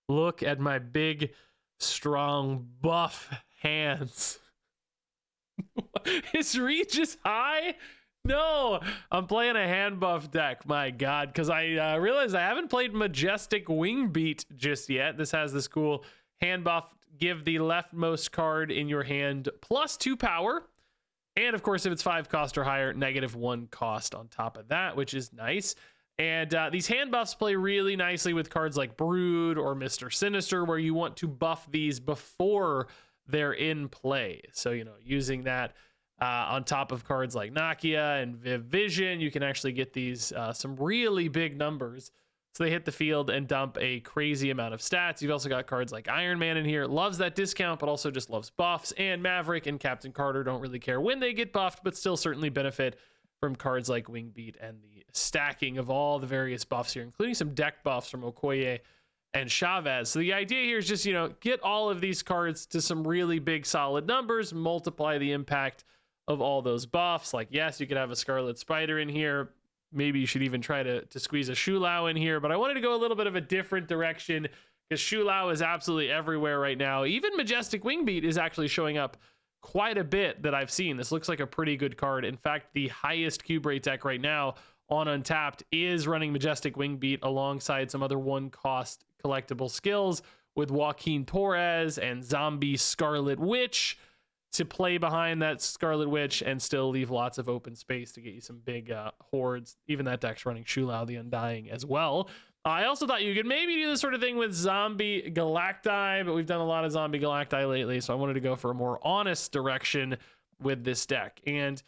Look at my big, strong, buff hands. Is Regis high? No, I'm playing a hand buff deck. My God, because I realized I haven't played Majestic Wingbeat just yet. This has this cool hand buff. Give the leftmost card in your hand +2 power. And of course, if it's 5 cost or higher, -1 cost on top of that, which is nice. And these hand buffs play really nicely with cards like Brood or Mr. Sinister, where you want to buff these before they're in play. So, you know, using that on top of cards like Nakia and Viv Vision, you can actually get these some really big numbers. So they hit the field and dump a crazy amount of stats. You've also got cards like Iron Man in here. Loves that discount, but also just loves buffs. And Maverick and Captain Carter don't really care when they get buffed, but still certainly benefit from cards like Wingbeat and the stacking of all the various buffs here, including some deck buffs from Okoye and Chavez. So the idea here is just, you know, get all of these cards to some really big solid numbers, multiply the impact of all those buffs. Like, yes, you could have a Scarlet Spider in here. Maybe you should even try to squeeze a Shulao in here, but I wanted to go a little bit of a different direction because Shulao is absolutely everywhere right now. Even Majestic Wingbeat is actually showing up quite a bit that I've seen. This looks like a pretty good card. In fact, the highest cube rate deck right now on Untapped is running Majestic Wingbeat alongside some other 1 cost collectible skills with Joaquin Torres and Zombie Scarlet Witch to play behind that Scarlet Witch and still leave lots of open space to get you some big hordes. Even that deck's running Shulao the Undying as well. I also thought you could maybe do this sort of thing with Zombie Galacti, but we've done a lot of Zombie Galacti lately, so I wanted to go for a more honest direction with this deck. And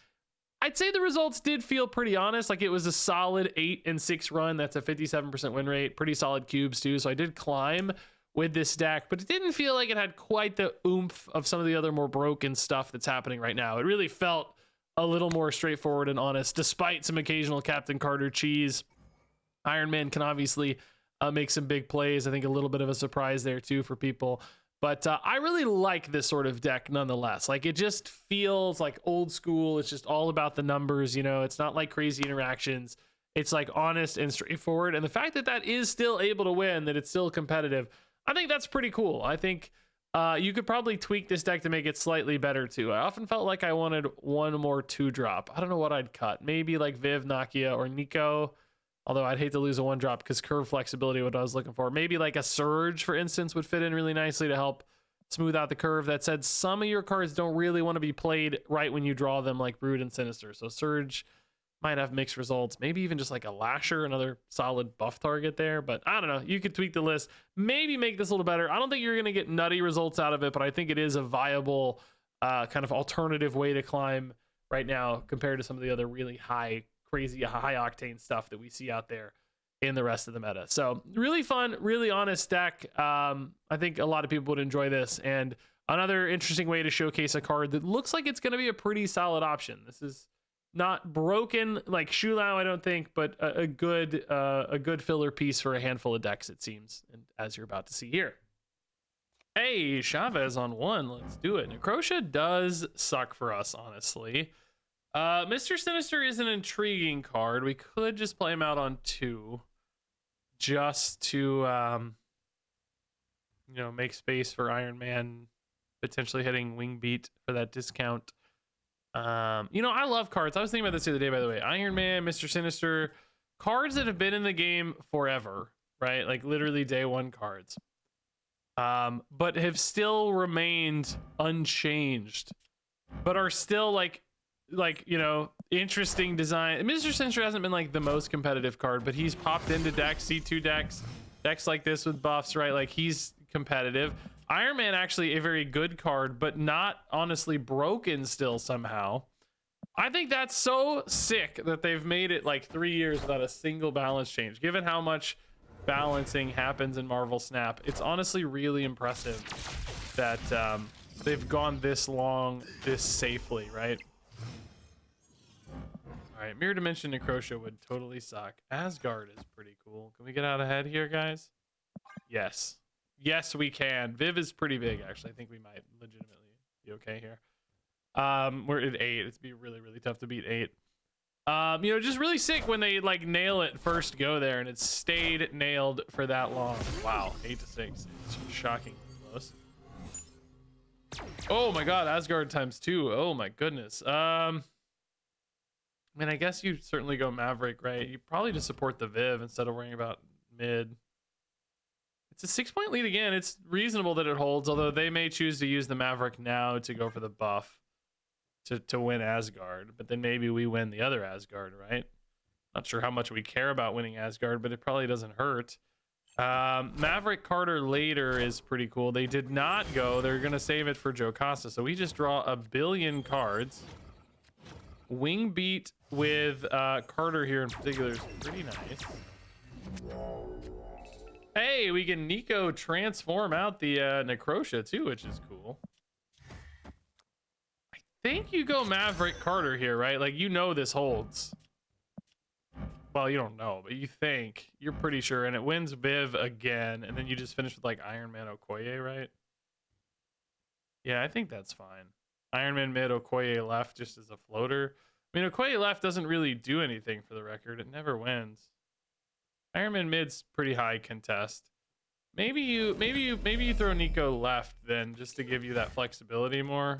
I'd say the results did feel pretty honest. Like, it was a solid 8 and 6 run. That's a 57% win rate. Pretty solid cubes too. So I did climb with this deck, but it didn't feel like it had quite the oomph of some of the other more broken stuff that's happening right now. It really felt a little more straightforward and honest, despite some occasional Captain Carter cheese. Iron Man can obviously make some big plays. I think a little bit of a surprise there too for people. But I really like this sort of deck nonetheless. Like, it just feels like old school. It's just all about the numbers, you know. It's not like crazy interactions. It's like honest and straightforward. And the fact that that is still able to win, that it's still competitive, I think that's pretty cool. I think you could probably tweak this deck to make it slightly better too. I often felt like I wanted one more 2-drop. I don't know what I'd cut. Maybe like Viv, Nakia, or Nico. Although I'd hate to lose a 1-drop because curve flexibility, what I was looking for. Maybe like a Surge, for instance, would fit in really nicely to help smooth out the curve. That said, some of your cards don't really want to be played right when you draw them, like Brood and Sinister. So Surge might have mixed results. Maybe even just like a Lasher, another solid buff target there. But I don't know. You could tweak the list. Maybe make this a little better. I don't think you're going to get nutty results out of it, but I think it is a viable kind of alternative way to climb right now compared to some of the other really high, crazy, high octane stuff that we see out there in the rest of the meta. So really fun, really honest deck. I think a lot of people would enjoy this. And another interesting way to showcase a card that looks like it's going to be a pretty solid option. This is not broken like Shulao, I don't think, but a good filler piece for a handful of decks, it seems, and as you're about to see here. Hey, Chavez on 1. Let's do it. Necrotia does suck for us, honestly. Mr. Sinister is an intriguing card. We could just play him out on 2 just to you know, make space for Iron Man potentially hitting Wingbeat for that discount. You know, I love cards. I was thinking about this the other day, by the way. Iron Man, Mr. Sinister, cards that have been in the game forever, right? Like literally day 1 cards. But have still remained unchanged, but are still like, you know, interesting design. Mr. Sinister hasn't been like the most competitive card, but he's popped into decks, C2 decks like this with buffs, right? Like, he's competitive. Iron Man, actually a very good card, but not honestly broken still somehow. I think that's so sick that they've made it like 3 years without a single balance change. Given how much balancing happens in Marvel Snap, it's honestly really impressive that they've gone this long, this safely, right? All right, Mirror Dimension Necrotia would totally suck. Asgard is pretty cool. Can we get out ahead here, guys? Yes. Yes, we can. Viv is pretty big, actually. I think we might legitimately be okay here. We're at 8. It's be really, really tough to beat 8. You know, just really sick when they like nail it first go there, and it stayed nailed for that long. Wow, 8-6. It's shocking close. Oh my god, Asgard ×2. Oh my goodness. I mean, I guess you certainly go Maverick, right? You probably just support the Viv instead of worrying about mid. It's a 6-point lead again. It's reasonable that it holds, although they may choose to use the Maverick now to go for the buff to win Asgard. But then maybe we win the other Asgard, right? Not sure how much we care about winning Asgard, but it probably doesn't hurt. Maverick Carter later is pretty cool. They did not go. They're going to save it for Jocasta. So we just draw a billion cards. Wingbeat with Carter here in particular is pretty nice. Hey, we can Nico transform out the Necrotia too, which is cool. I think you go Maverick Carter here, right? Like, you know this holds. Well, you don't know, but you think. You're pretty sure. And it wins Viv again, and then you just finish with like Iron Man Okoye, right? Yeah, I think that's fine. Iron Man mid, Okoye left just as a floater. I mean, Okoye left doesn't really do anything for the record. It never wins. Iron Man mid's pretty high contest. Maybe you throw Nico left then, just to give you that flexibility more.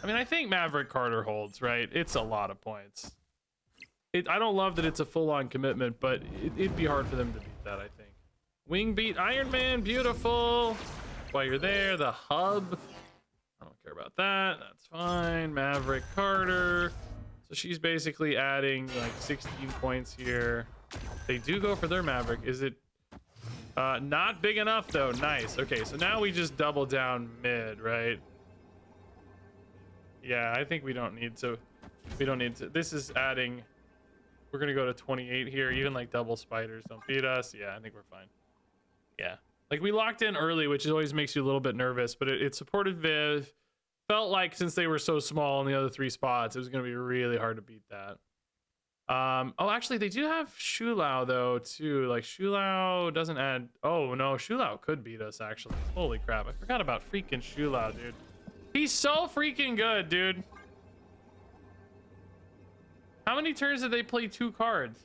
I mean, I think Maverick Carter holds, right? It's a lot of points. I don't love that it's a full-on commitment, but it'd be hard for them to beat that, I think. Wingbeat Iron Man, beautiful. While you're there, the hub. I don't care about that. That's fine. Maverick Carter. So she's basically adding like 16 points here. They do go for their Maverick. Is it not big enough though? Nice. Okay, so now we just double down mid, right? Yeah, I think we don't need to. This is adding. We're gonna go to 28 here. Even like double spiders don't beat us. Yeah, I think we're fine. Yeah, like we locked in early, which always makes you a little bit nervous, but it supported Viv. Felt like since they were so small in the other 3 spots, it was gonna be really hard to beat that. Oh, actually, they do have Shulao though too. Like Shulao doesn't add. Oh no, Shulao could beat us actually. Holy crap, I forgot about freaking Shulao, dude. He's so freaking good, dude. How many turns did they play 2 cards?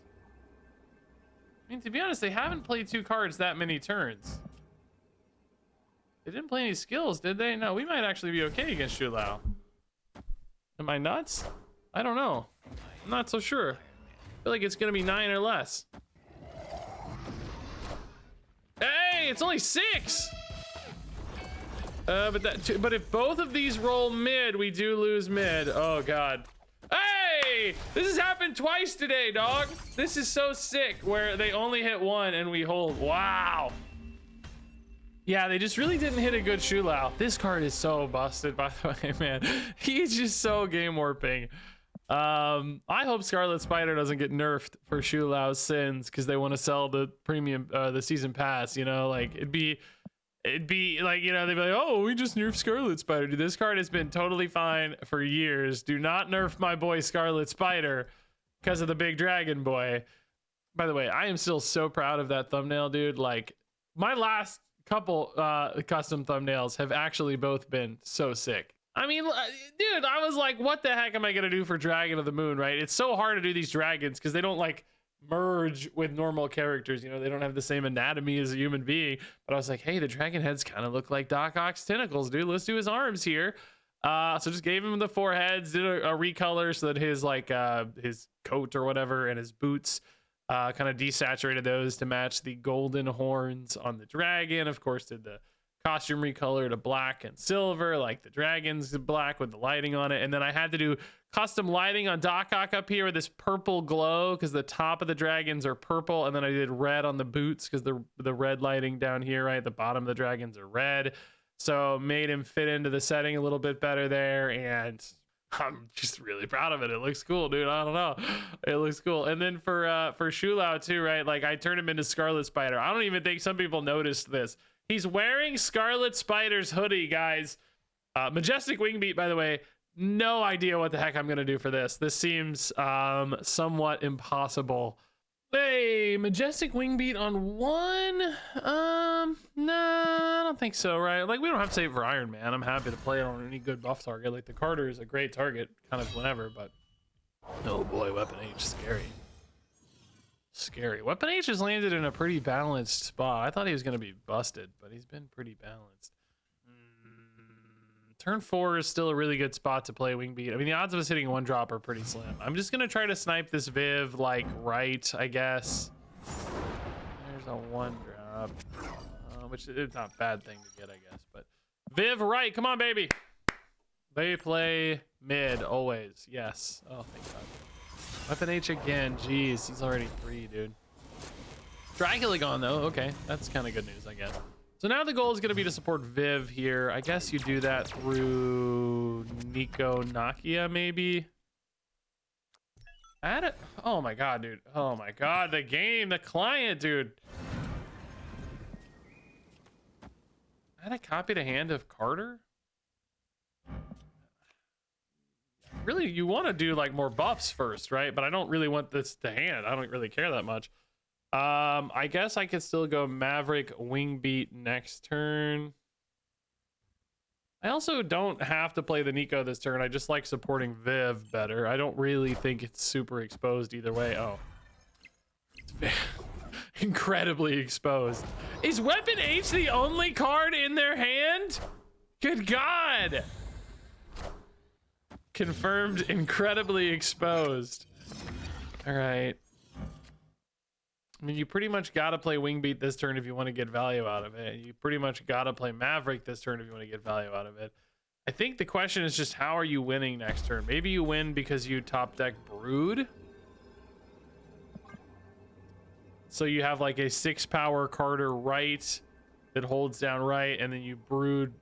I mean, to be honest, they haven't played 2 cards that many turns. They didn't play any skills, did they? No, we might actually be okay against Shulao. Am I nuts? I don't know. I'm not so sure. I feel like it's gonna be 9 or less. Hey, it's only 6. But if both of these roll mid, we do lose mid. Oh god. Hey, this has happened twice today, dog. This is so sick where they only hit 1 and we hold. Wow. Yeah, they just really didn't hit a good Shulao. This card is so busted, by the way, man. He's just so game warping. I hope Scarlet Spider doesn't get nerfed for Shulao's sins because they want to sell the premium, the season pass. You know, like it'd be like, you know, they'd be like, oh, we just nerfed Scarlet Spider. Dude, this card has been totally fine for years. Do not nerf my boy Scarlet Spider because of the big dragon boy. By the way, I am still so proud of that thumbnail, dude. Like my last couple custom thumbnails have actually both been so sick. I mean, dude, I was like, what the heck am I gonna do for Dragon of the Moon, right? It's so hard to do these dragons because they don't like merge with normal characters. You know, they don't have the same anatomy as a human being. But I was like, hey, the dragon heads kind of look like Doc Ock's tentacles, dude. Let's do his arms here. So just gave him the 4 heads, did a recolor so that his like his coat or whatever and his boots kind of desaturated those to match the golden horns on the dragon. Of course, did the costume recolor to black and silver, like the dragon's black with the lighting on it. And then I had to do custom lighting on Doc Ock up here with this purple glow because the top of the dragons are purple. And then I did red on the boots because the red lighting down here, right? The bottom of the dragons are red. So made him fit into the setting a little bit better there. And I'm just really proud of it. It looks cool, dude. I don't know. It looks cool. And then for Shulao too, right? Like I turned him into Scarlet Spider. I don't even think some people noticed this. He's wearing Scarlet Spider's hoodie, guys. Majestic Wingbeat, by the way, no idea what the heck I'm gonna do for this. This seems somewhat impossible. Hey, Majestic Wingbeat on 1? No, I don't think so, right? Like, we don't have to save for Iron Man. I'm happy to play it on any good buff target. Like, the Carter is a great target, kind of whenever, but Oh boy, Weapon H, scary. Scary. Weapon H has landed in a pretty balanced spot. I thought he was going to be busted, but he's been pretty balanced. Turn 4 is still a really good spot to play Wingbeat. I mean, the odds of us hitting one drop are pretty slim. I'm just going to try to snipe this Viv, like, right, I guess. There's a one drop, which is not a bad thing to get, I guess. But Viv, right. Come on, baby. They play mid, always. Yes. Oh, thank God. Weapon H again. Jeez, he's already 3, dude. Dracula gone, though. Okay, that's kind of good news, I guess. So now the goal is going to be to support Viv here. I guess you do that through Nico Nakia, maybe. Add it. Oh my God, dude. Oh my God, the game, the client, dude. Add a copy to hand of Carter. Really, you want to do like more buffs first, right? But I don't really want this to hand. I don't really care that much. I guess I could still go Maverick Wingbeat next turn. I also don't have to play the Nico this turn. I just like supporting Viv better. I don't really think it's super exposed either way. Oh. It's incredibly exposed. Is Weapon H the only card in their hand? Good God. Confirmed incredibly exposed. All right. I mean, you pretty much got to play Wingbeat this turn if you want to get value out of it. You pretty much got to play Maverick this turn if you want to get value out of it. I think the question is just how are you winning next turn? Maybe you win because you top deck Brood. So you have like a 6-power Carter right that holds down right, and then you Brood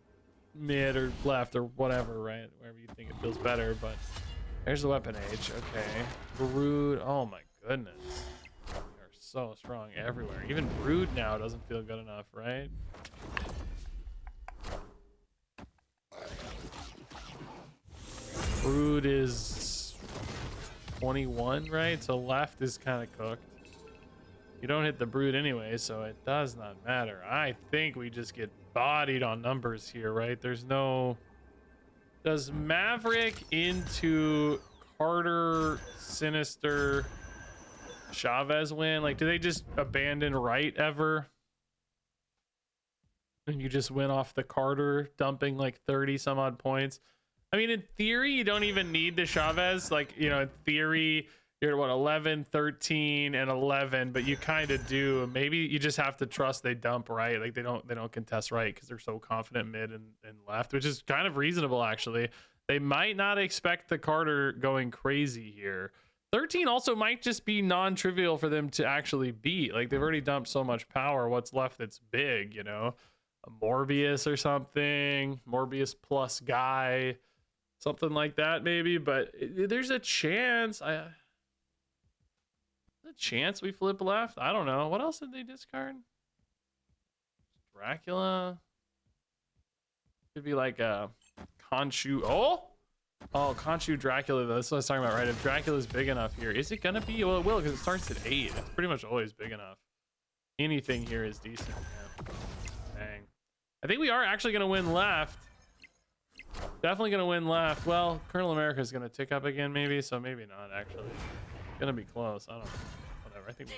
mid or left or whatever, right? Wherever you think it feels better. But there's the Weapon H. Okay. Brood. Oh my goodness. So strong everywhere. Even Brood now doesn't feel good enough, right? Brood is 21, right? So left is kind of cooked. You don't hit the Brood anyway, so it does not matter. I think we just get bodied on numbers here, right? There's no... Does Maverick into Carter, Sinister... Chavez win? Like, do they just abandon right ever? And you just win off the Carter, dumping like 30 some odd points. I mean, in theory, you don't even need the Chavez. Like, you know, in theory, you're at what, 11, 13, and 11, but you kind of do. Maybe you just have to trust they dump right. Like, they don't contest right because they're so confident mid and left, which is kind of reasonable, actually. They might not expect the Carter going crazy here. 13 also might just be non-trivial for them to actually beat. Like, they've already dumped so much power. What's left that's big, you know? A Morbius or something. Morbius plus guy. Something like that, maybe. But there's a chance. A chance we flip left? I don't know. What else did they discard? Dracula? Could be like a Khonshu. Oh, Khonshu Dracula, though. That's what I was talking about, right? If Dracula's big enough here, is it gonna be? Well, it will, because it starts at 8. It's pretty much always big enough. Anything here is decent. Yeah. Dang. I think we are actually gonna win left. Definitely gonna win left. Well, Colonel America is gonna tick up again, maybe. So maybe not. Actually, it's gonna be close. I don't know. Whatever. I think.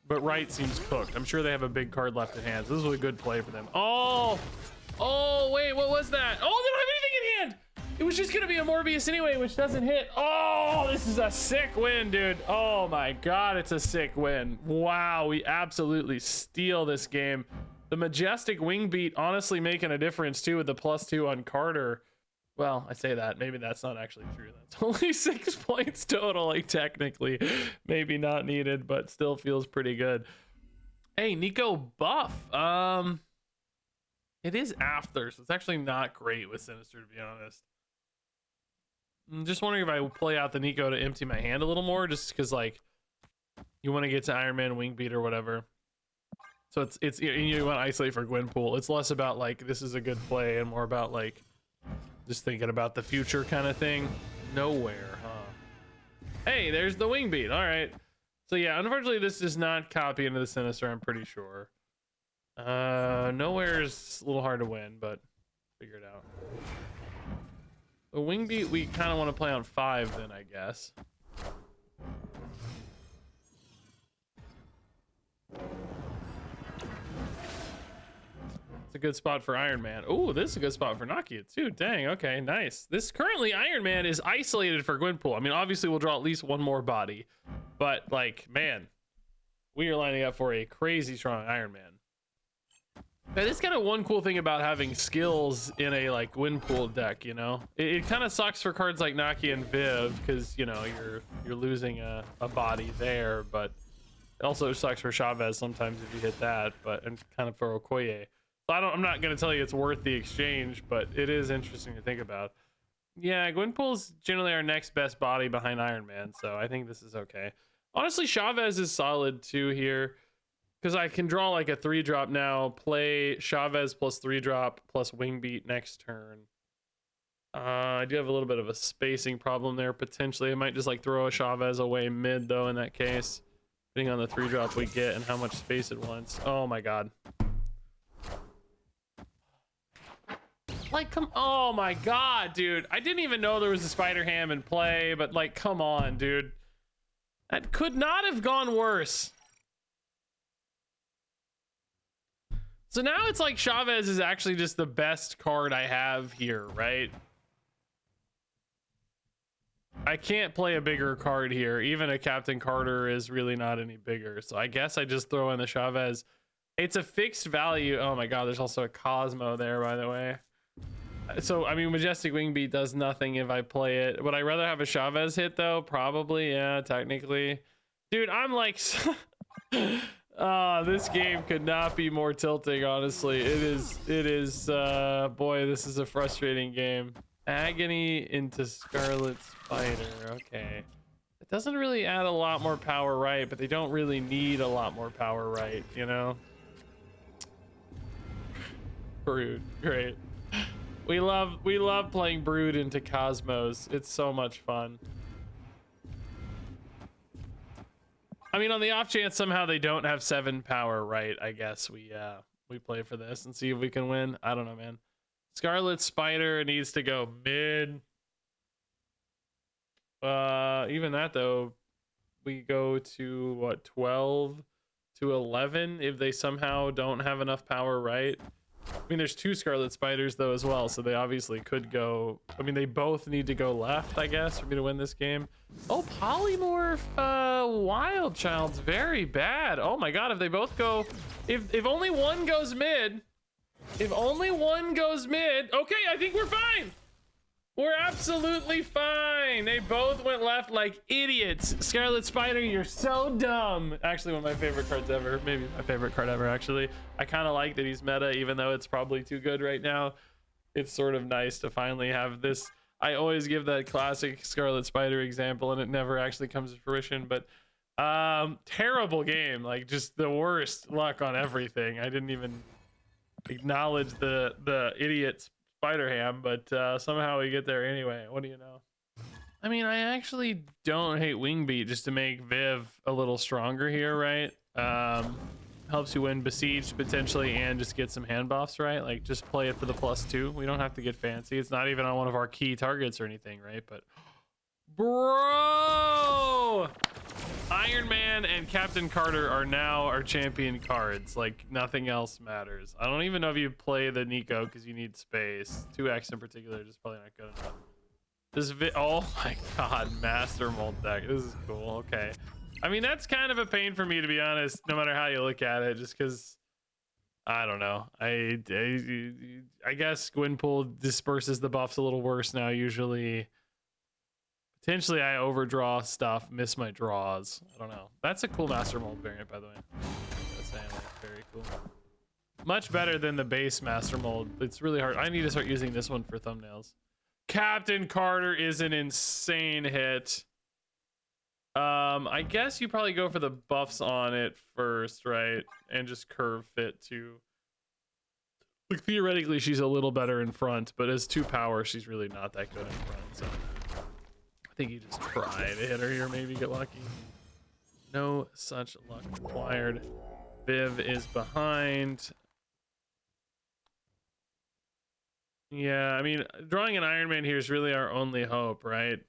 But right seems cooked. I'm sure they have a big card left in hand. So this was a good play for them. Oh, wait, what was that? Oh, they don't have anything in hand. It was just gonna be a Morbius anyway, which doesn't hit. Oh, this is a sick win, dude. Oh my God, it's a sick win. Wow, we absolutely steal this game. The Majestic Wingbeat honestly making a difference too with the +2 on Carter. Well, I say that, maybe that's not actually true. That's only 6 points total, like technically. Maybe not needed, but still feels pretty good. Hey, Nico buff. It is after, so it's actually not great with Sinister, to be honest. I'm just wondering if I play out the Nico to empty my hand a little more, just because, like, you want to get to Iron Man Wingbeat or whatever. So it's you want to isolate for Gwenpool. It's less about, like, this is a good play and more about, like, just thinking about the future kind of thing. Nowhere, huh? Hey, there's the Wingbeat. All right. So, yeah, unfortunately, this does not copy into the Sinister, I'm pretty sure. Nowhere's a little hard to win, but figure it out. The Wingbeat we kind of want to play on 5 then, I guess. It's a good spot for Iron Man. Oh, this is a good spot for Nakia too. Dang, okay, nice. This currently Iron Man is isolated for Gwenpool. I mean, obviously we'll draw at least one more body, but like, man, we are lining up for a crazy strong Iron Man. That is kind of one cool thing about having skills in a like Gwenpool deck, you know? It kind of sucks for cards like Nakia and Viv because, you know, you're losing a body there, but it also sucks for Chavez sometimes if you hit that, but and kind of for Okoye. So I'm not going to tell you it's worth the exchange, but it is interesting to think about. Yeah, Gwenpool's generally our next best body behind Iron Man, so I think this is okay. Honestly, Chavez is solid too here because I can draw like a 3-drop now, play Chavez plus 3-drop plus Wingbeat next turn. I do have a little bit of a spacing problem there potentially. I might just like throw a Chavez away mid though in that case, depending on the 3-drop we get and how much space it wants. Oh my god. Like, come, oh my god, dude. I didn't even know there was a Spider Ham in play, but like, come on, dude. That could not have gone worse. So now it's like Chavez is actually just the best card I have here, right? I can't play a bigger card here. Even a Captain Carter is really not any bigger. So I guess I just throw in the Chavez. It's a fixed value. Oh my god, there's also a Cosmo there, by the way. So, I mean, Majestic Wingbeat does nothing if I play it. Would I rather have a Chavez hit, though? Probably, yeah, technically. Dude, I'm like... this game could not be more tilting, honestly. It is, boy, this is a frustrating game. Agony into Scarlet Spider, okay. It doesn't really add a lot more power right, but they don't really need a lot more power right, you know? Brood, great. We love playing Brood into Cosmos. It's so much fun. I mean, on the off chance somehow they don't have 7 power right, I guess we play for this and see if we can win. I don't know, man. Scarlet Spider needs to go mid. Even that though, we go to what, 12 to 11 if they somehow don't have enough power right. I mean, there's 2 Scarlet Spiders though as well, so they obviously could go. I mean, they both need to go left, I guess, for me to win this game. Oh, Polymorph Wild Child's very bad. Oh my god, if they both go, if only one goes mid, if only one goes mid, okay, I think we're fine. We're absolutely fine. They both went left like idiots. Scarlet Spider, you're so dumb. Actually, one of my favorite cards ever. Maybe my favorite card ever, actually. I kind of like that he's meta, even though it's probably too good right now. It's sort of nice to finally have this. I always give that classic Scarlet Spider example, and it never actually comes to fruition. But terrible game. Like, just the worst luck on everything. I didn't even acknowledge the idiot Spider Ham, but somehow we get there anyway. What do you know? I mean, I actually don't hate Wingbeat just to make Viv a little stronger here, right? Helps you win Besieged potentially and just get some hand buffs, right? Like, just play it for the +2. We don't have to get fancy. It's not even on one of our key targets or anything, right? But bro, Iron Man and Captain Carter are now our champion cards. Like, nothing else matters. I don't even know if you play the Nico because you need space. 2X in particular just probably not good enough. This oh my god, Master Mold deck. This is cool. Okay. I mean, that's kind of a pain for me, to be honest, no matter how you look at it, just because I don't know. I guess Gwenpool disperses the buffs a little worse now, usually. Potentially I overdraw stuff, miss my draws. I don't know. That's a cool Master Mold variant, by the way. That's very cool. Much better than the base Master Mold. It's really hard. I need to start using this one for thumbnails. Captain Carter is an insane hit. I guess you probably go for the buffs on it first, right? And just curve fit to... Like, theoretically, she's a little better in front, but as 2 power, she's really not that good in front, so... I think you just try to hit her here, maybe get lucky. No such luck required. Viv is behind. Yeah, I mean, drawing an Iron Man here is really our only hope, right?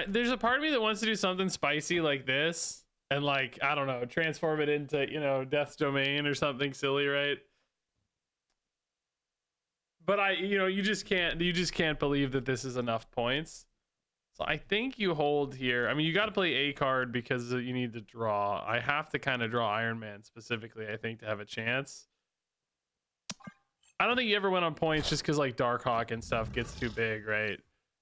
There's a part of me that wants to do something spicy like this and like, I don't know, transform it into, you know, Death's Domain or something silly, right? But you know, you just can't believe that this is enough points. So I think you hold here. I mean, you got to play a card because you need to draw. I have to kind of draw Iron Man specifically, I think, to have a chance. I don't think you ever went on points just because like Darkhawk and stuff gets too big, right?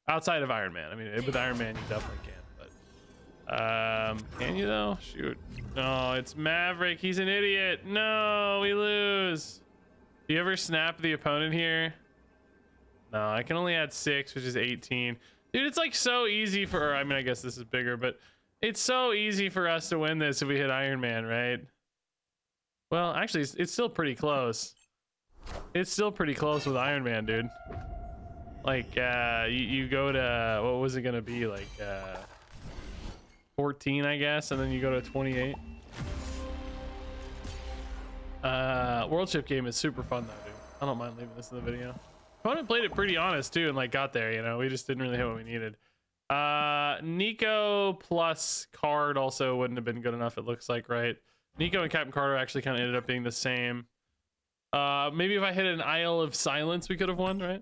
Outside of Iron Man. I mean, with Iron Man, you definitely can. But can you though? Shoot. No, it's Maverick. He's an idiot. No, we lose. Do you ever snap the opponent here? No, I can only add 6, which is 18. Dude, it's like so easy for, I mean, I guess this is bigger, but it's so easy for us to win this if we hit Iron Man, right? Well, actually, it's still pretty close. It's still pretty close with Iron Man, dude. Like, you go to, what was it gonna be? Like, 14, I guess, and then you go to 28. World Ship game is super fun though, dude. I don't mind leaving this in the video. Opponent played it pretty honest too and like got there, you know. We just didn't really hit what we needed. Nico plus card also wouldn't have been good enough, it looks like, right? Nico and Captain Carter actually kind of ended up being the same. Maybe if I hit an Isle of Silence we could have won, right?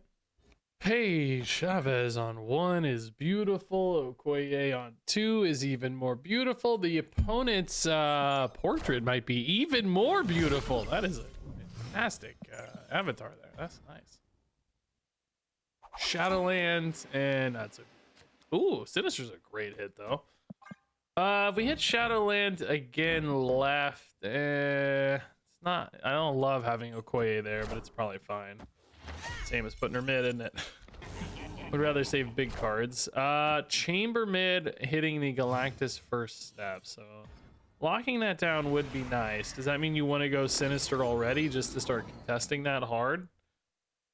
Hey, Chavez on 1 is beautiful. Okoye on 2 is even more beautiful. The opponent's portrait might be even more beautiful. That is a fantastic avatar there. That's nice. Shadowlands, and that's a... Ooh, Sinister's a great hit, though. If we hit Shadowland again left, it's not... I don't love having Okoye there, but it's probably fine. Same as putting her mid, isn't it? Would rather save big cards. Chamber mid hitting the Galactus first step, so locking that down would be nice. Does that mean you want to go Sinister already just to start contesting that hard?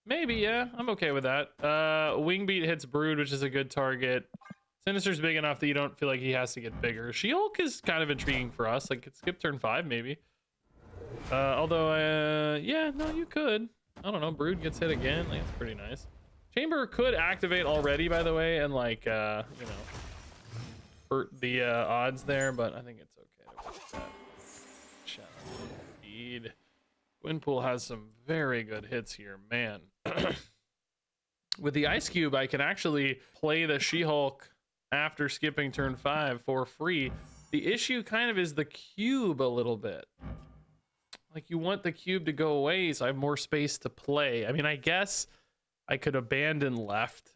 Maybe, yeah, I'm okay with that. Wingbeat hits Brood, which is a good target. Sinister's big enough that you don't feel like he has to get bigger. She-Hulk is kind of intriguing for us. Like, could skip turn 5 maybe. Although, yeah, no, you could. I don't know, Brood gets hit again. Like, that's pretty nice. Chamber could activate already, by the way, and like, you know, hurt the odds there, but I think it's okay to watch that. Shadow speed. Gwynpool has some very good hits here, man. With the Ice Cube, I can actually play the She-Hulk after skipping turn 5 for free. The issue kind of is the cube a little bit. Like, you want the cube to go away so I have more space to play. I mean, I guess I could abandon left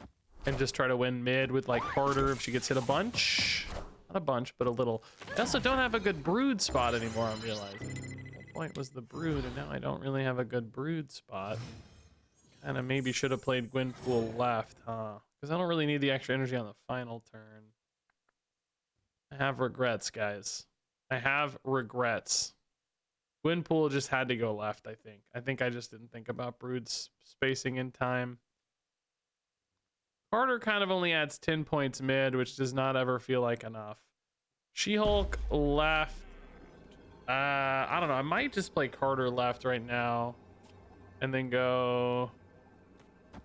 and just try to win mid with like Carter if she gets hit a bunch. Not a bunch, but a little. I also don't have a good Brood spot anymore, I'm realizing. The point was the Brood, and now I don't really have a good Brood spot. Kind of maybe should have played Gwynpool left, huh? Because I don't really need the extra energy on the final turn. I have regrets, guys. I have regrets. Gwynpool just had to go left, I think. I think I just didn't think about Brood's spacing in time. Carter kind of only adds 10 points mid, which does not ever feel like enough. She-Hulk left. I don't know. I might just play Carter left right now. And then go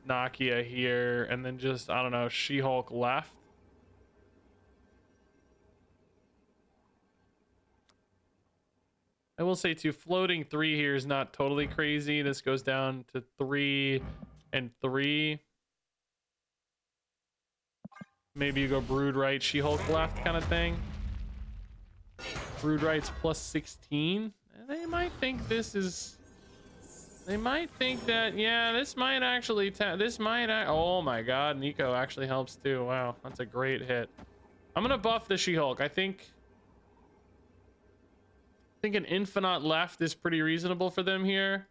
Nakia here. And then just, I don't know, She-Hulk left. I will say too, floating 3 here is not totally crazy. This goes down to 3 and 3. Maybe you go Brood right, She-Hulk left kind of thing. Brood right's plus 16. They might think this is... They might think that, yeah, this might actually... This might... Oh my god, Nico actually helps too. Wow, that's a great hit. I'm gonna buff the She-Hulk. I think an Infinite left is pretty reasonable for them here.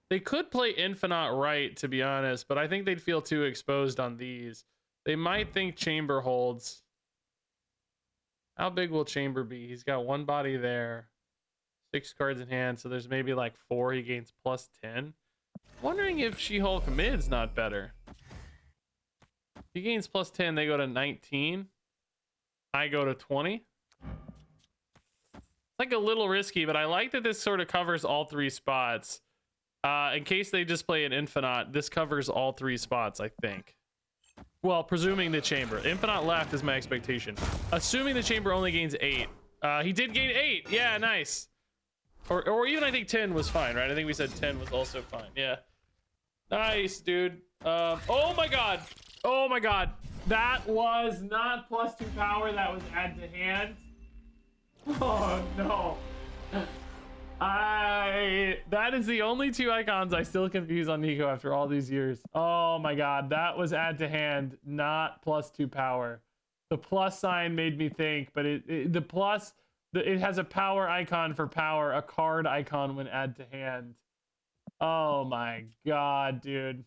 They could play Infinite right, to be honest, but I think they'd feel too exposed on these. They might think Chamber holds. How big will Chamber be? He's got 1 body there. 6 cards in hand, so there's maybe like 4. He gains plus 10. Wondering if She-Hulk mid's not better. He gains plus 10, they go to 19. I go to 20. Like a little risky, but I like that this sort of covers all 3 spots. In case they just play an Infinite, this covers all 3 spots, I think. Well, presuming the chamber. Infinite left is my expectation. Assuming the chamber only gains 8. He did gain 8. Yeah, nice. Or even I think 10 was fine, right? I think we said 10 was also fine. Yeah. Nice, dude. Oh my god. Oh my god. That was not +2 power. That was add to hand. Oh no. That is the only 2 icons I still confuse on Nico after all these years. Oh my god, that was add to hand, not +2 power. The plus sign made me think, but it has a power icon for power, a card icon when add to hand. Oh my god, dude.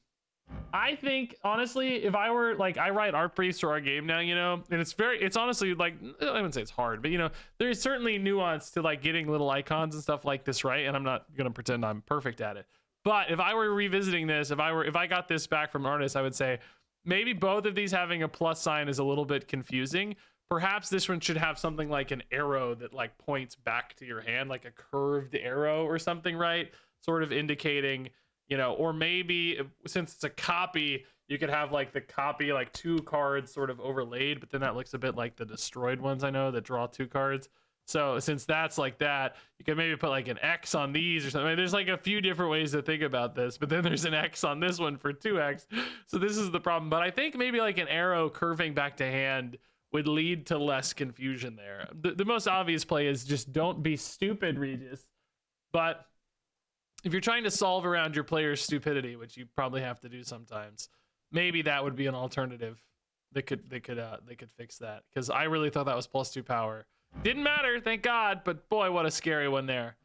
I think honestly, if I were like, I write art briefs for our game now, you know, and it's honestly like, I wouldn't say it's hard, but you know, there's certainly nuance to like getting little icons and stuff like this, right? And I'm not gonna pretend I'm perfect at it. But if I were revisiting this, if I got this back from an artist, I would say maybe both of these having a plus sign is a little bit confusing. Perhaps this one should have something like an arrow that like points back to your hand, like a curved arrow or something, right? Sort of indicating, you know, or maybe since it's a copy, you could have like the copy, like 2 cards sort of overlaid, but then that looks a bit like the destroyed ones I know that draw 2 cards. So since that's like that, you could maybe put like an X on these or something. I mean, there's like a few different ways to think about this, but then there's an X on this one for 2X. So this is the problem. But I think maybe like an arrow curving back to hand would lead to less confusion there. The most obvious play is just don't be stupid, Regis. But if you're trying to solve around your player's stupidity, which you probably have to do sometimes, maybe that would be an alternative that could fix that. Because I really thought that was +2 power. Didn't matter, thank God. But boy, what a scary one there.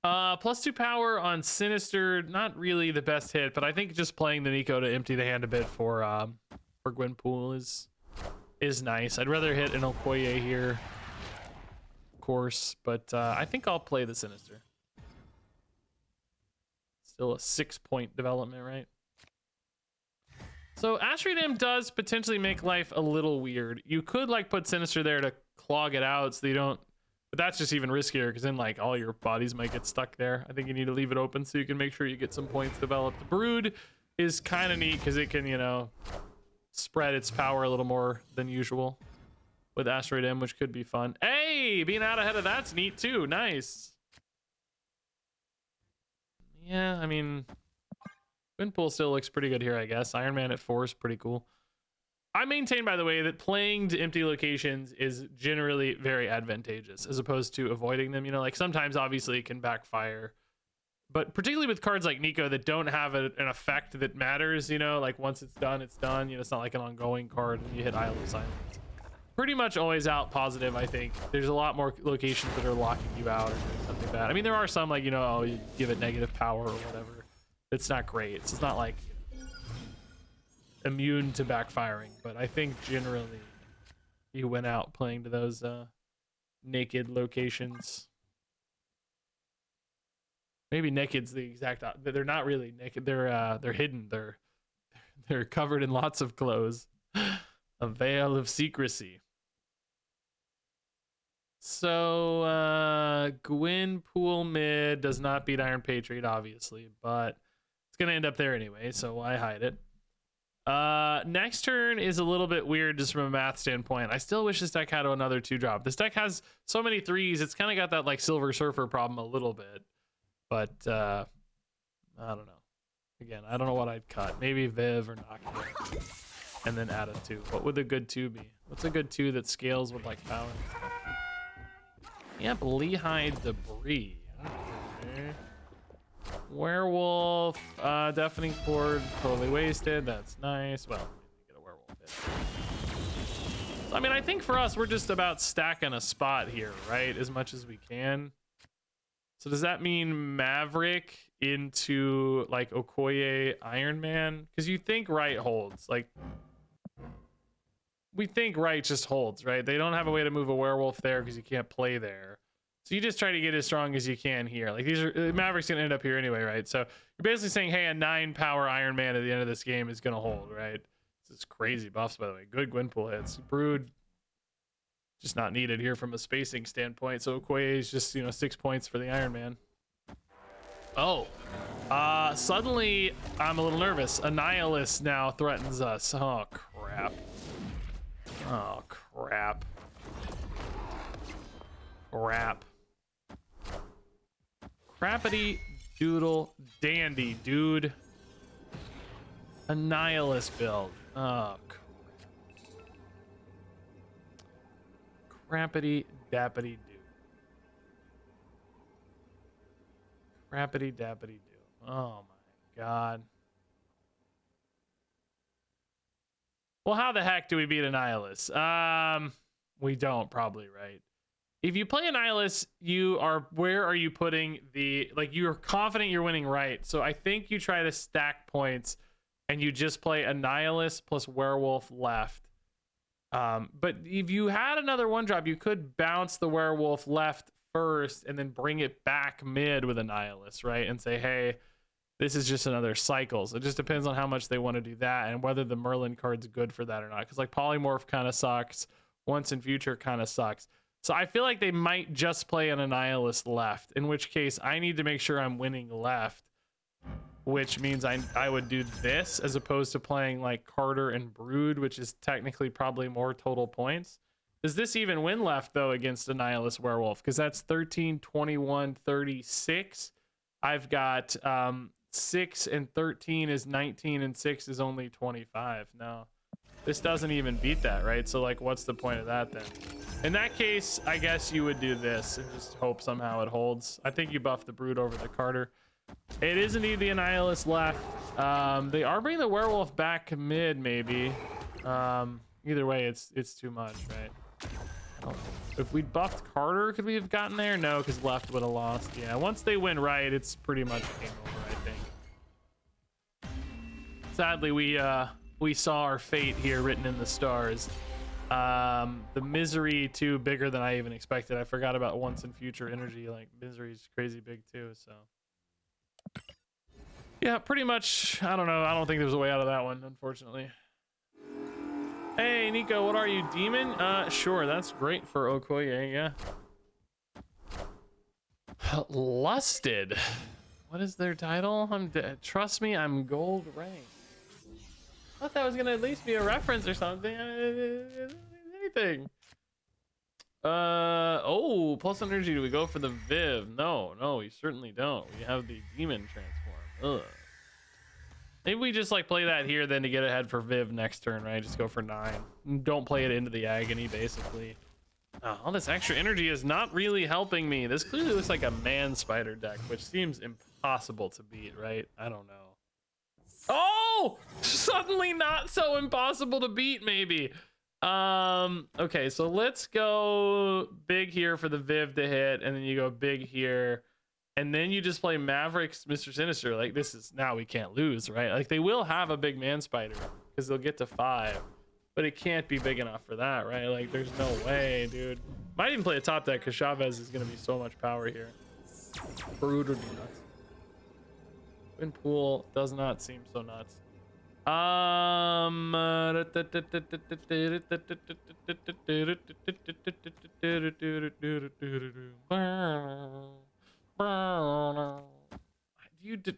+2 power on Sinister, not really the best hit, but I think just playing the Nico to empty the hand a bit for Gwenpool is nice. I'd rather hit an Okoye here, of course, but I think I'll play the Sinister. Still a 6-point development, right? So Asteroid M does potentially make life a little weird. You could like put Sinister there to clog it out so you don't, but that's just even riskier because then like all your bodies might get stuck there. I think you need to leave it open so you can make sure you get some points developed. The Brood is kind of neat because it can, you know, spread its power a little more than usual with Asteroid M, which could be fun. Hey, being out ahead of that's neat too. Nice. Yeah, I mean, Windpool still looks pretty good here, I guess. Iron Man at 4 is pretty cool. I maintain, by the way, that playing to empty locations is generally very advantageous as opposed to avoiding them. You know, like sometimes obviously it can backfire, but particularly with cards like Nico that don't have an effect that matters, you know, like once it's done, it's done. You know, it's not like an ongoing card and you hit Isle of Silence. Pretty much always out positive, I think. There's a lot more locations that are locking you out or doing something bad. I mean, there are some like, you know, oh, you give it negative power or whatever. It's not great. It's not like immune to backfiring, but I think generally you went out playing to those naked locations. Maybe naked's the exact. They're not really naked. They're hidden. They're covered in lots of clothes. A veil of secrecy. So Gwenpool mid does not beat Iron Patriot, obviously, but it's gonna end up there anyway, so why hide it? Next turn is a little bit weird just from a math standpoint. I still wish this deck had another 2-drop. This deck has so many 3s, it's kind of got that like Silver Surfer problem a little bit, but I don't know. Again, I don't know what I'd cut. Maybe Viv or Nokia, and then add a 2. What would a good 2 be? What's a good 2 that scales with like power and stuff? Yep, Lehigh Debris. Okay. Werewolf, Deafening Chord, totally wasted. That's nice. Well, get a werewolf hit. So, I mean, I think for us, we're just about stacking a spot here, right? As much as we can. So does that mean Maverick into like Okoye Iron Man? Because you think right holds. Like, we think right just holds, right? They don't have a way to move a werewolf there because you can't play there. So you just try to get as strong as you can here. Like these are Maverick's gonna end up here anyway, right? So you're basically saying, hey, a 9-power Iron Man at the end of this game is gonna hold, right? This is crazy buffs, by the way. Good Gwenpool hits. Brood just not needed here from a spacing standpoint. So Okoye is just, you know, 6 points for the Iron Man. Oh, Suddenly I'm a little nervous. Annihilus now threatens us. Oh crap. Oh crap. Crap. Crappity doodle dandy, dude. Annihilus build. Oh crappity dappity doo. Crappity dappity doo. Oh my god. Well, how the heck do we beat Annihilus? We don't, probably, right? If you play Annihilus, where are you putting the, like, you're confident you're winning, right? So I think you try to stack points and you just play Annihilus plus Werewolf left. But if you had another one drop, you could bounce the Werewolf left first and then bring it back mid with Annihilus, right? And say, hey, this is just another cycle. So it just depends on how much they want to do that and whether the Merlin card's good for that or not. Because like Polymorph kind of sucks. Once in Future kind of sucks. So I feel like they might just play an Annihilus left, in which case I need to make sure I'm winning left, which means I would do this as opposed to playing like Carter and Brood, which is technically probably more total points. Does this even win left though against Annihilus Werewolf? Because that's 13, 21, 36. I've got 6 and 13 is 19 and 6 is only 25. No, this doesn't even beat that, right? So like, what's the point of that then? In that case, I guess you would do this and just hope somehow it holds. I think you buff the Brood over the Carter. It is indeed the Annihilus left. They are bringing the Werewolf back mid, maybe. Either way, it's too much, right? If we buffed Carter, could we have gotten there? No, because left would have lost. Yeah, once they win right, it's pretty much game over, I think. Sadly, we saw our fate here written in the stars. The Misery too, bigger than I even expected. I forgot about Once in Future energy. Like Misery's crazy big too, so yeah, pretty much. I don't know, I don't think there's a way out of that one, unfortunately. Hey Nico, what are you, demon? Sure, that's great for Okoye. Yeah. Lusted, what is their title? I'm dead. Trust me, I'm gold ranked. I thought that was gonna at least be a reference or something. Anything. Oh, plus energy. Do we go for the Viv? No, we certainly don't. We have the demon transform. Ugh. Maybe we just like play that here then to get ahead for Viv next turn, right? Just go for 9. Don't play it into the agony, basically. Oh, all this extra energy is not really helping me. This clearly looks like a man spider deck, which seems impossible to beat, right? I don't know. Oh, suddenly not so impossible to beat, maybe. Okay, so let's go big here for the Viv to hit, and then you go big here, and then you just play Mavericks, Mr. Sinister. Like, this is, now we can't lose, right? Like, they will have a big man spider because they'll get to 5, but it can't be big enough for that, right? Like, there's no way, dude. Might even play a top deck because Chavez is going to be so much power here. Brood would be nuts. Pool does not seem so nuts. Do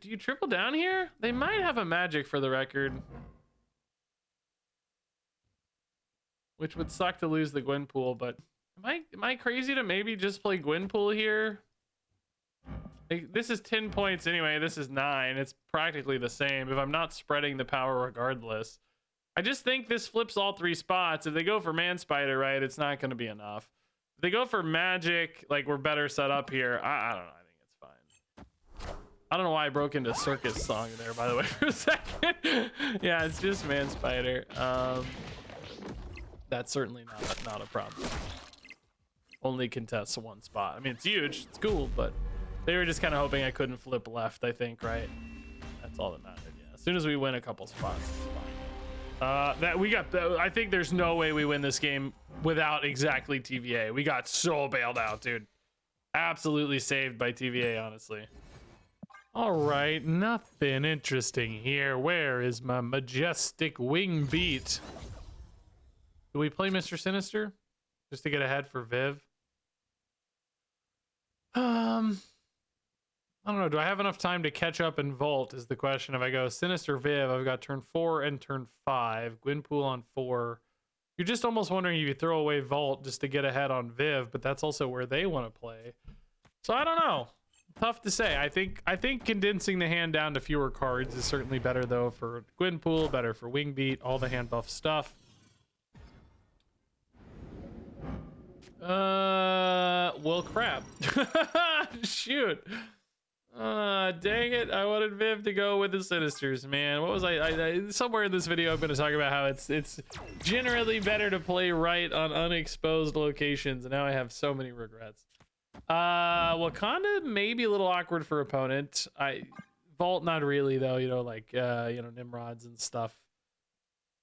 you triple down here? They might have a magic for the record, which would suck to lose the Gwenpool, but am I crazy to maybe just play Gwenpool here? This is 10 points anyway. This is 9. It's practically the same if I'm not spreading the power regardless. I just think this flips all 3 spots. If they go for man spider, right, it's not going to be enough. If they go for magic, like, we're better set up here. I don't know. I think it's fine. I don't know why I broke into circus song there, by the way, for a second. Yeah, it's just man spider. That's certainly not a problem. Only contests 1 spot. I mean, it's huge. It's cool, but they were just kind of hoping I couldn't flip left, I think, right? That's all that mattered. Yeah. As soon as we win a couple spots, it's fine. I think there's no way we win this game without exactly TVA. We got so bailed out, dude. Absolutely saved by TVA, honestly. All right, nothing interesting here. Where is my Majestic Wingbeat? Do we play Mr. Sinister just to get ahead for Viv? I don't know. Do I have enough time to catch up and vault is the question. If I go Sinister Viv, I've got turn 4 and turn 5. Gwynpool on 4. You're just almost wondering if you throw away vault just to get ahead on Viv, but that's also where they want to play. So I don't know. Tough to say. I think condensing the hand down to fewer cards is certainly better though for Gwynpool, better for Wingbeat, all the hand buff stuff. Well, crap. Shoot. Dang it. I wanted Viv to go with the Sinisters, man. What was I somewhere in this video I'm going to talk about how it's generally better to play right on unexposed locations, and now I have so many regrets. Wakanda maybe a little awkward for opponent. Vault not really though, you know, like you know, Nimrods and stuff.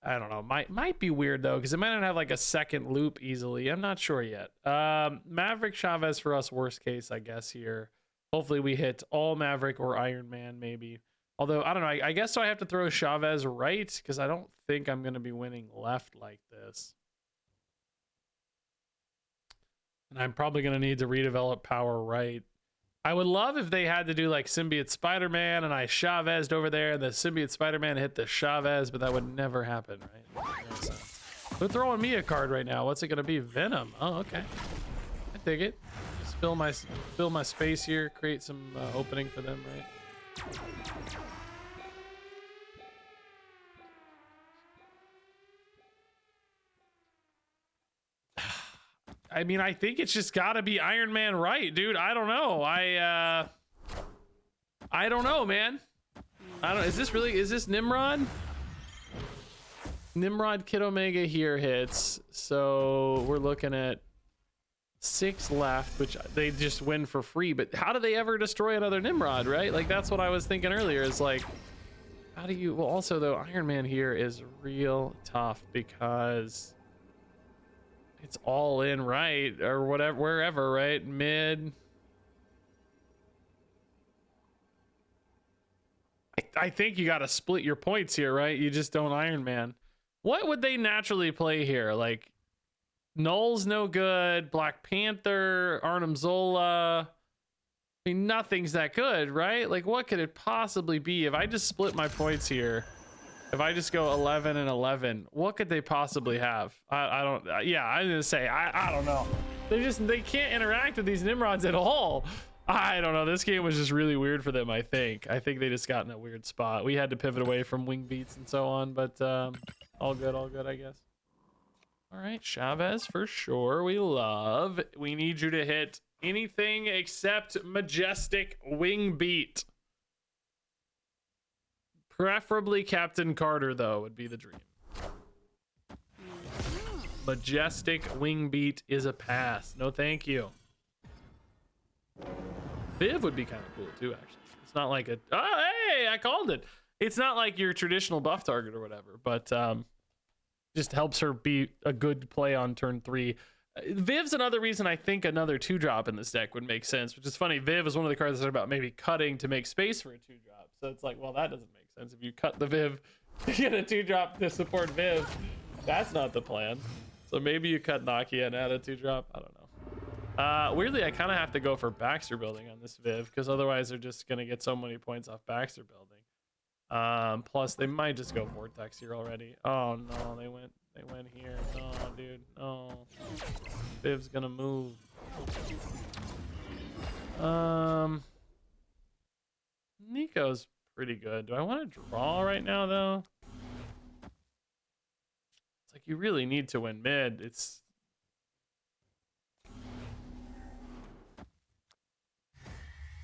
I don't know. Might be weird though, because it might not have like a second loop easily. I'm not sure yet. Maverick Chavez for us, worst case, I guess here. Hopefully we hit all Maverick or Iron Man maybe. Although I don't know. I guess so. I have to throw Chavez right because I don't think I'm gonna be winning left like this. And I'm probably gonna need to redevelop power right. I would love if they had to do like Symbiote Spider-Man and I Chavez'd over there and the Symbiote Spider-Man hit the Chavez, but that would never happen, right? No sense. They're throwing me a card right now. What's it gonna be? Venom. Oh, okay. I dig it. Just fill my space here, create some opening for them, right? I mean, I think it's just gotta be Iron Man right, dude. I don't know. I don't know, man. Is this Nimrod? Nimrod Kid Omega here hits. So we're looking at 6 left, which they just win for free. But how do they ever destroy another Nimrod, right? Like, that's what I was thinking earlier, is like, how do you, well, also though, Iron Man here is real tough because it's all in right, or whatever, wherever, right? Mid. I think you got to split your points here, right? You just don't Iron Man. What would they naturally play here? Like, Null's no good. Black Panther, Arnim Zola. I mean, nothing's that good, right? Like, what could it possibly be? If I just split my points here, if I just go 11 and 11, what could they possibly have? I don't, yeah, I'm gonna say, I don't know. They can't interact with these Nimrods at all. I don't know. This game was just really weird for them, I think. I think they just got in a weird spot. We had to pivot away from wing beats and so on, but all good, I guess. All right, Chavez for sure. We need you to hit anything except Majestic Wingbeat. Preferably Captain Carter, though, would be the dream. Majestic Wingbeat is a pass. No, thank you. Viv would be kind of cool, too, actually. It's not like a... Oh, hey, I called it. It's not like your traditional buff target or whatever, but just helps her be a good play on turn 3. Viv's another reason I think another 2-drop in this deck would make sense, which is funny. Viv is one of the cards that are about maybe cutting to make space for a 2-drop. So it's like, well, that doesn't make sense. If you cut the Viv to get a 2-drop to support Viv, that's not the plan. So maybe you cut Nakia and add a 2-drop. I don't know. Weirdly, I kind of have to go for Baxter building on this Viv because otherwise they're just going to get so many points off Baxter building. Plus, they might just go Vortex here already. Oh, no, they went here. No, dude. No. Viv's going to move. Nico's pretty good. Do I want to draw right now, though? It's like you really need to win mid. It's...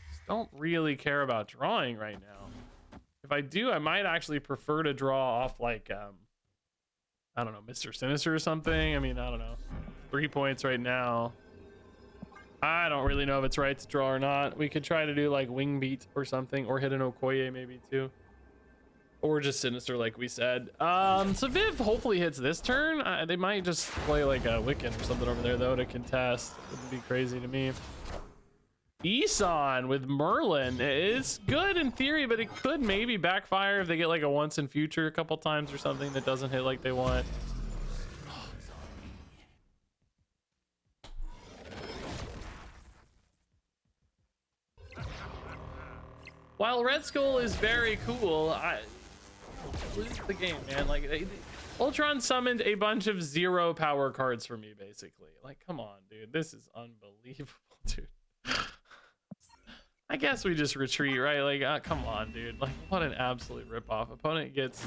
Just don't really care about drawing right now. If I do, I might actually prefer to draw off, like, I don't know, Mr. Sinister or something. I mean, I don't know. 3 points right now. I don't really know if it's right to draw or not. We could try to do like Wingbeat or something, or hit an Okoye maybe too, or just Sinister like we said. So Viv hopefully hits this turn. They might just play like a Wiccan or something over there though to contest. Wouldn't be crazy to me. Isan with Merlin. It's good in theory, but it could maybe backfire if they get like a once in future a couple times or something that doesn't hit like they want. while Red Skull is very cool, I lose the game, man. Like Ultron summoned a bunch of 0 power cards for me, basically. Like, come on, dude. This is unbelievable, dude. I guess we just retreat, right? Like, come on, dude. Like, what an absolute ripoff. Opponent gets